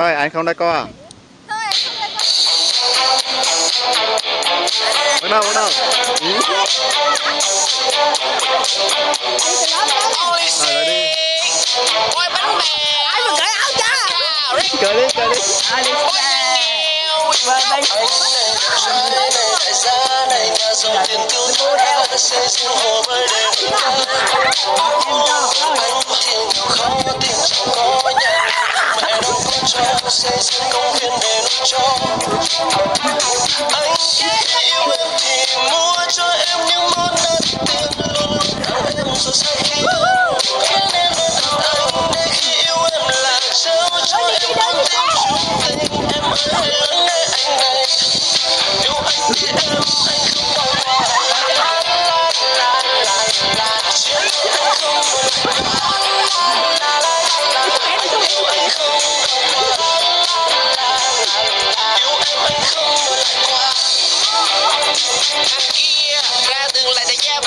Thôi anh không đá co à? Bắt đầu. Rồi đi. Ôi bánh mè. Ai mà cởi áo cha. Cởi đi.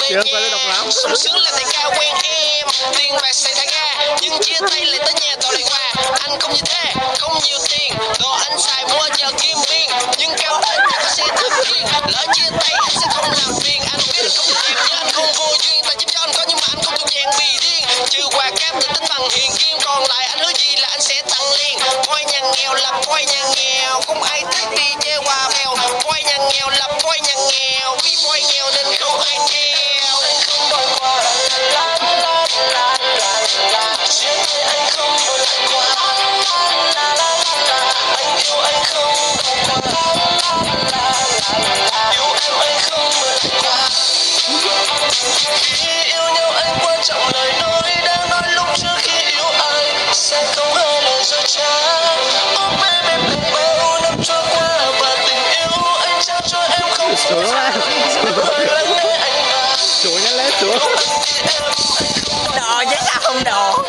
Chưa coi nó độc lắm. Sung sướng là đại ca quen em, tiền bạc xảy ra ga, nhưng chia tay lại tới nhà toàn lại quà. Anh không như thế, không nhiều tiền, đồ anh xài mua giờ kim biên, nhưng cao lên nhà có xe tự nhiên. Lỡ chia tay anh sẽ không làm phiền, anh biết không được đẹp nhưng anh không vô duyên. Ta giúp cho anh có nhưng mà anh không thuộc dạng bị điên, trừ quà cáp tự tính bằng hiện kim, còn lại anh hứa gì là anh sẽ tặng liền. Voi nhà nghèo là voi nhà nghèo, không ai thích đi chơi quà mèo. Voi nhà nghèo là voi nhà nghèo, vì voi nghèo nên không ai theo. Xuống nhanh lên xuống. Đồ chứ sao không đồ.